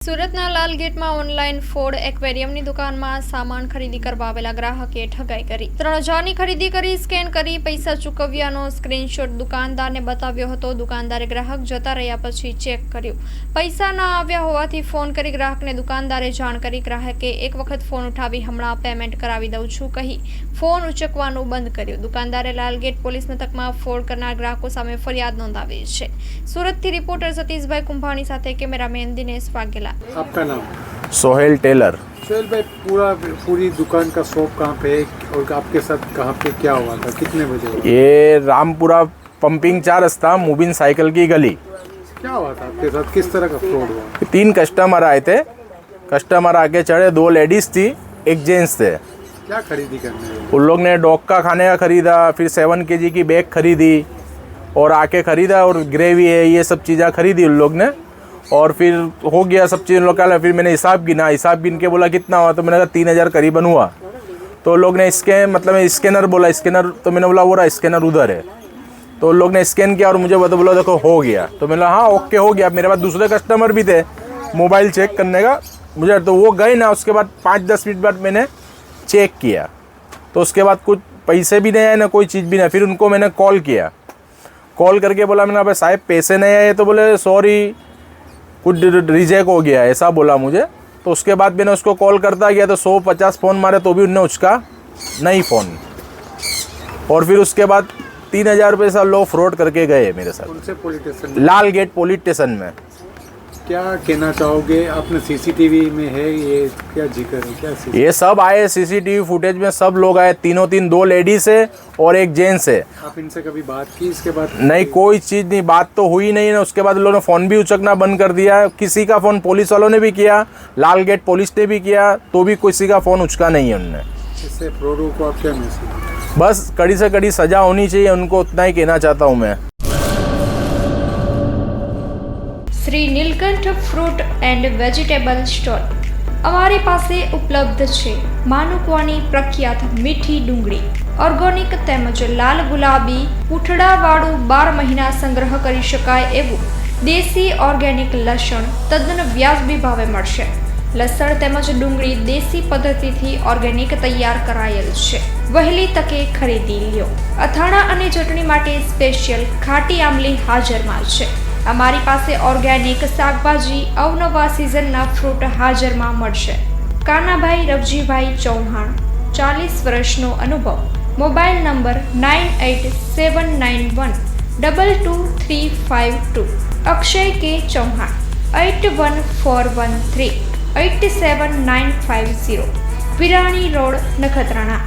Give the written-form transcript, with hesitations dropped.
સુરતના લાલગેટમાં online food એક્વેરિયમની દુકાનમાં સામાન ખરીદી કરવા આવેલા ગ્રાહકે ઠગાઈ કરી 3000ની ખરીદી કરી સ્કેન કરી પૈસા ચૂકવ્યાનો સ્ક્રીનશોટ દુકાનદારને બતાવ્યો હતો। દુકાનદારે ગ્રાહક જતા રહ્યા પછી ચેક કર્યું, પૈસા ન આવ્યા હોવાથી ફોન કરી ગ્રાહકને દુકાનદારે જાણ કરી। ગ્રાહકે એક વખત ફોન ઉઠાવી હમણાં પેમેન્ટ કરાવી દઉં છું કહી ફોન ઉચકવાનું બંધ કર્યું। દુકાનદારે લાલગેટ પોલીસ મથકમાં ફ્રોડ કરનાર ગ્રાહકો સામે ફરિયાદ નોંધાવી છે। સુરતથી રિપોર્ટર સતીશભાઈ કુંભાણી સાથે કેમેરામેન દિનેશ વાઘેલા। आपका नाम? सोहेल टेलर। सोहेल भाई, पूरी दुकान का शॉप कहाँ पे है और आपके साथ कहाँ पे क्या हुआ था, कितने बजे हुआ? ये रामपुरा पंपिंग 4 रास्ता मुबिन साइकिल की गली। क्या हुआ था आपके साथ, किस तरह का फ्रॉड हुआ? 3 कस्टमर आए थे, कस्टमर आके चढ़े, 2 लेडीज थी, 1 जेंट्स थे। क्या खरीदी करने गए? उन लोग ने डॉग का खाने का खरीदा, फिर 7 kg की बैग खरीदी और आके खरीदा और ग्रेवी है ये सब चीज़ें खरीदी उन लोग ने। और फिर हो गया सब चीज़ लोग का। फिर मैंने हिसाब गिन के बोला कितना हुआ, तो मैंने कहा 3000 करीबन हुआ। तो लोग ने स्कैनर बोला, स्कैनर तो मैंने बोला वो रहा स्कैनर उधर है। तो लोग ने स्कैन किया और मुझे बोला देखो हो गया। तो मैंने हाँ ओके हो गया। मेरे पास दूसरे कस्टमर भी थे मोबाइल चेक करने का मुझे, तो वो गए ना। उसके बाद 5-10 मिनट बाद मैंने चेक किया तो उसके बाद कुछ पैसे भी नहीं आए ना कोई चीज़ भी नहीं। फिर उनको मैंने कॉल किया, कॉल करके बोला मैंने भाई साहब पैसे नहीं आए, तो बोले सॉरी कुछ रिजेक्ट हो गया ऐसा बोला मुझे। तो उसके बाद मैंने उसको कॉल करता गया तो 150 फ़ोन मारे तो भी उनने उसका नहीं फ़ोन। और फिर उसके बाद 3000 रुपये से लोग फ्रॉड करके गए मेरे साथ। कौन से पुलिस स्टेशन? लाल गेट पुलिस स्टेशन में। क्या कहना चाहोगे, आपने सीसीटीवी में है ये क्या जिक्र है, क्या ये सब आए सीसीटीवी फुटेज में, सब लोग आए, 2 लेडीज है और 1 जेंट्स है। आप इनसे कभी बात की इसके बाद? नहीं कोई चीज़ नहीं, बात तो हुई नहीं ना। उसके बाद लोगों ने फ़ोन भी उचकना बंद कर दिया। किसी का फ़ोन पुलिस वालों ने भी किया, लाल गेट पुलिस ने भी किया, तो भी किसी का फ़ोन उचका नहीं है उनने। इससे फ्रॉडों को आप क्या मैसेज? बस कड़ी से कड़ी सज़ा होनी चाहिए उनको, उतना ही कहना चाहता हूँ मैं। Shri Neelkanth fruit and vegetable store અમારી પાસે ઉપલબ્ધ છે માનુકવાની પ્રખ્યાત મીઠી ડુંગળી, ઓર્ગેનિક તેમજ લાલ ગુલાબી પૂંઠડાવાળું 12 મહિના સંગ્રહ કરી શકાય એવું દેશી ઓર્ગેનિક લસણ તદ્દન વ્યાજબી ભાવે મળશે। લસણ તેમજ ડુંગળી દેશી પદ્ધતિથી ઓર્ગેનિક તૈયાર કરાયેલ છે। વહેલી તકે ખરીદી લ્યો। અથાણા અને ચટણી માટે સ્પેશિયલ ખાટી આમલી હાજરમાં છે। અમારી પાસે ઓર્ગેનિક શાકભાજી અવનવા સિઝનના ફ્રૂટ હાજરમાં મળશે। કાનાભાઈ રવજીભાઈ ચૌહાણ, 40 વર્ષનો અનુભવ। Mobile number 9879122352। અક્ષય કે ચૌહાણ 8141387950। વિરાણી રોડ, નખત્રાણા।